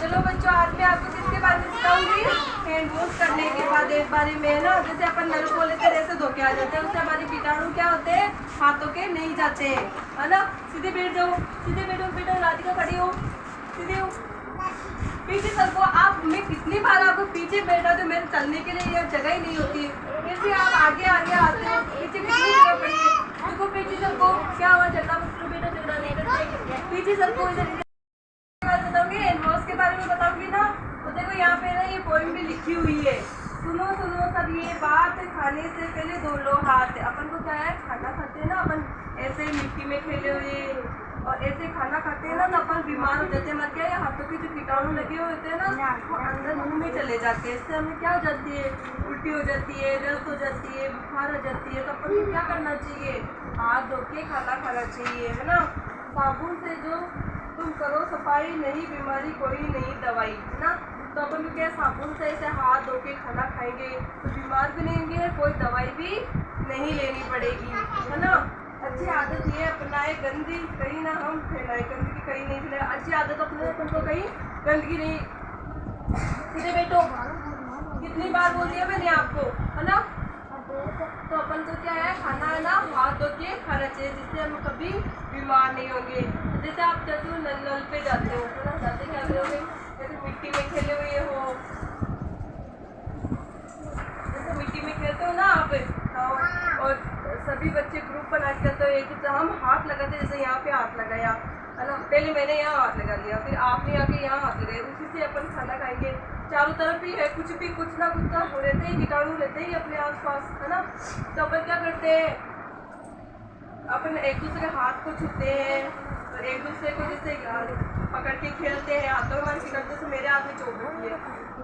चलो बच्चों, आज मैं आपको किसके बारे में बताऊंगी? हैंड वॉश करने के बाद एक बारी में ना, जैसे अपन नल खोले से ऐसे धो के आ जाते हैं, उससे हमारे कीटाणु क्या होते हैं, हाथों के नहीं जाते हैं, है ना। सीधे बैठ जाओ, सीधे बैठो बेटा, राधिका खड़ी हो, सीधे हो। पीछे सबको आप, मैं कितनी बार आपको पीछे बैठा तो मेरे चलने के लिए ये जगह ही नहीं होती है, फिर भी आप आगे आगे आते हो, पीछे कितनी जगह पड़ी है। देखो पीछे सबको क्या हुआ, झगड़ा बेटा, झगड़ा नहीं करते, पीछे सबको इधर बताऊंगी, हैंड वॉश के बारे में बताऊंगी ना। तो देखो यहाँ पे ना ये पोइम भी लिखी हुई है, सुनो सुनो सब ये बात, खाने से पहले धो लो हाथ। अपन को क्या है, खाना खाते हैं ना अपन ऐसे मिट्टी में खेले हुए और ऐसे खाना खाते हैं ना, तो अपन बीमार हो जाते हैं। मतलब क्या है, हाथों के जो कीटाणु लगे हुए होते हैं ना, वो अंदर मुंह में चले जाते हैं, इससे हमें क्या हो जाती है, उल्टी हो जाती है, दर्द हो जाती है, बुखार हो जाती है। तो अपन को क्या करना चाहिए, हाथ धो के खाना खाना चाहिए, है ना। साबुन से जो तुम करो सफाई, नहीं बीमारी कोई नहीं दवाई, है ना। तो अपन क्या साबुन से ऐसे हाथ धो के खाना खाएंगे तो बीमार भी नहीं होंगे, कोई दवाई भी नहीं लेनी पड़ेगी, है ना। अच्छी आदत ये अपनाए, गंदी कहीं ना हम फैलाए, गंदगी कहीं नहीं फैलाए। अच्छी आदत अपने अपन को कहीं गंदगी नहीं। सीधे बैठो, कितनी बार बोल दिया मैंने आपको, है ना। तो अपन को क्या है, खाना है ना हाथ धो के खाना चाहिए, जिससे हम कभी बीमार नहीं होंगे। जैसे आप जैसे नल पे जाते हो, है ना, जाते क्या करोगे, जैसे मिट्टी में खेले हुए हो, जैसे मिट्टी में खेलते हो ना आप, और सभी बच्चे ग्रुप बना के करते हो, एक हम हाथ लगाते, जैसे यहाँ पे हाथ लगाया, है ना, पहले मैंने यहाँ हाथ लगा लिया, फिर आपने आके यहाँ हाथ लगाया, उसी से अपन खाना खाएंगे। चारों तरफ ही है, कुछ ना कुछ तो हो रहते हैं, कीटाणु रहते ही अपने आसपास, है ना। तो अपन क्या करते हैं, अपन एक दूसरे के हाथ को छूते हैं, तो एक दूसरे को जैसे पकड़ के खेलते हैं, हाथों में कीटाणु, जैसे मेरे हाथ में चोट रखी है,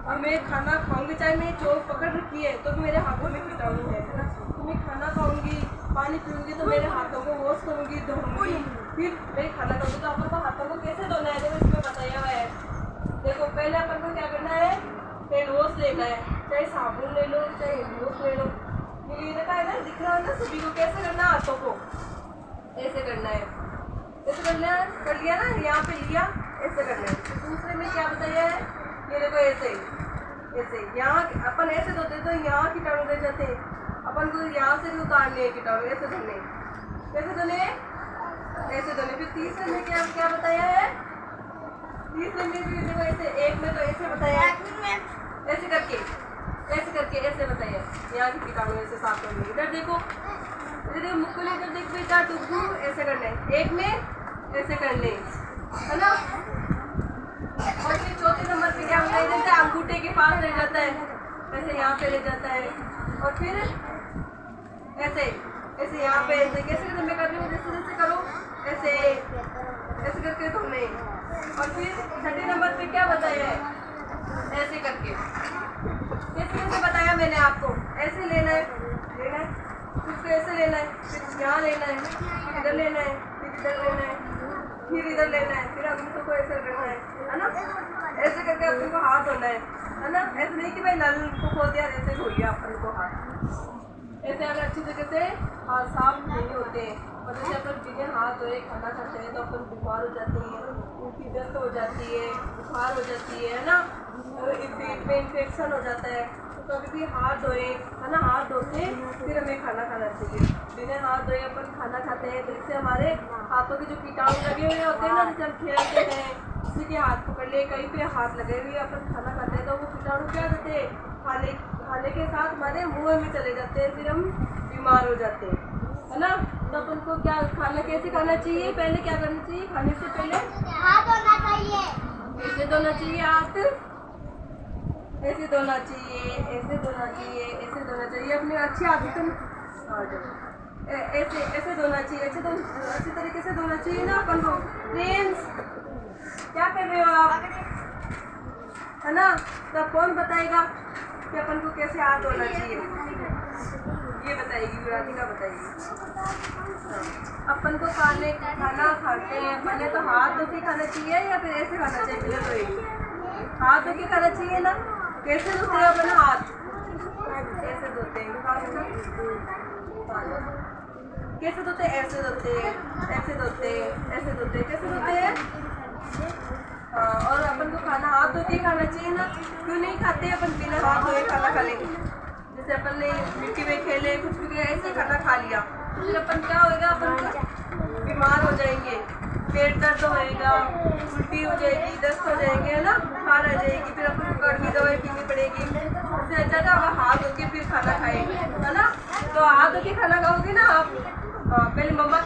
और मैं खाना खाऊंगी, चाहे मैं चोट पकड़ रखी है तो मेरे हाथों में कीटाणु है ना। तो मैं खाना खाऊंगी, पानी पीऊंगी, तो मेरे हाथों को वॉश करूंगी, धोऊंगी, फिर मैं खाना खाऊंगी। तो अपन को हाथों को कैसे धोना है, देखो इसमें बताया हुआ है। देखो पहले अपन को क्या करना है, हैंड वॉश लेना है, चाहे साबुन ले लो, चाहे हैंड वॉश ले लो। ये देखा है ना, दिख रहा है ना सभी को, कैसे करना है, हाथों को ऐसे करना है, ऐसे करना है, कर लिया ना, यहाँ पे लिया, ऐसे करना है। तो दूसरे में क्या बताया है, ये देखो ऐसे ऐसे, यहाँ अपन ऐसे धोते तो यहाँ कीटाणु रह जाते हैं, अपन को यहाँ से भी उतारने हैं कीटाणु, ऐसे धोने, कैसे धोने, ऐसे धोने। फिर तीसरे में क्या क्या बताया है, तीसरे में भी देखो ऐसे, एक में तो ऐसे बताया है, ऐसे करके ऐसे बताया, यहाँ की कीटाणु ऐसे साफ करने। इधर देखो, इधर मुख को लेकर देख बेटा, टुकू ऐसे करने, एक में ऐसे करने, है ना। और फिर चौथे नंबर पे क्या बताया, जैसे अंगूठे के पास रह जाता है, ऐसे यहाँ पे रह जाता है, और फिर ऐसे ऐसे यहाँ पे ऐसे, कैसे मैं कर रही हूँ, जैसे जैसे करो ऐसे ऐसे करके धोने। और फिर छठे नंबर पे क्या बताया है, ऐसे करके, कैसे बताया मैंने आपको, ऐसे लेना है, फिर ऐसे लेना है, फिर यहाँ लेना है, फिर इधर लेना है, फिर इधर लेना है, फिर इधर लेना है, फिर अंगूठों को ऐसे करना है ना। ऐसे करके अपन को हाथ धोना है ना। ऐसे नहीं कि भाई नल को खोल दिया ऐसे धो लिया अपन को हाथ, ऐसे अगर अच्छी जगह से हाथ साफ नहीं होते हैं, और जैसे अपन बिना हाथ धोए खाना खाते हैं तो अपन बीमार हो जाते हैं, उनकी दर्द हो जाती है, बुखार हो जाती है ना, पेट में इन्फेक्शन हो जाता है। तो कभी भी हाथ धोए, है ना, हाथ धो के फिर हमें खाना खाना चाहिए। बिना हाथ धोए अपन खाना खाते हैं तो इससे हमारे हाथों के जो कीटाणु लगे हुए होते हैं ना, जैसे हम खेलते हैं, किसी के हाथ पकड़ ले, कहीं पे हाथ लगे हुए अपन खाना खाते हैं, तो वो कीटाणु क्या करते हैं, खाने के साथ हमारे मुंह में चले जाते हैं, फिर हम बीमार हो जाते हैं, है ना। तो अपन को क्या खाना कैसे खाना चाहिए, पहले क्या करना चाहिए, खाने से पहले हाथ धोना चाहिए, कैसे धोना चाहिए, हाथ ऐसे धोना चाहिए, ऐसे धोना चाहिए, ऐसे धोना चाहिए, अपनी अच्छी आदतें ऐसे ऐसे धोना चाहिए, अच्छी तरीके से धोना चाहिए ना अपन को। फ्रेंड्स क्या कर रहे हो आप, है ना। तो कौन बताएगा कि अपन को कैसे हाथ धोना चाहिए, ये बताएगी, राधिका बताएगी। अपन को खाना खाते हैं, पहले तो हाथ धो के खाना चाहिए या फिर ऐसे खाना चाहिए, पहले तो हाथ धो के खाना चाहिए ना। कैसे धोते हैं अपन हाथ, ऐसे धोते हैं, कैसे धोते हैं, ऐसे धोते हैं, ऐसे धोते हैं, ऐसे धोते हैं, कैसे धोते हैं। और अपन को खाना हाथ धो के खाना चाहिए ना, क्यों नहीं खाते अपन बिना हाथ धोए खाना खा लेंगे। जैसे अपन ने मिट्टी में खेले कुछ भी किया, ऐसे खाना खा लिया तो फिर अपन क्या होएगा, अपन बीमार हो जाएंगे, पेट दर्द होएगा, उल्टी हो जाएगी, दस्त हो जाएंगे, है ना, बुखार आ जाएगी, फिर अपन को कड़वी दवाई पीनी पड़ेगी। उससे अच्छा था अब हाथ धो के फिर खाना खाएंगे, है ना। तो हाथ धो के खाना खाओगे ना आप, पहले मम्मा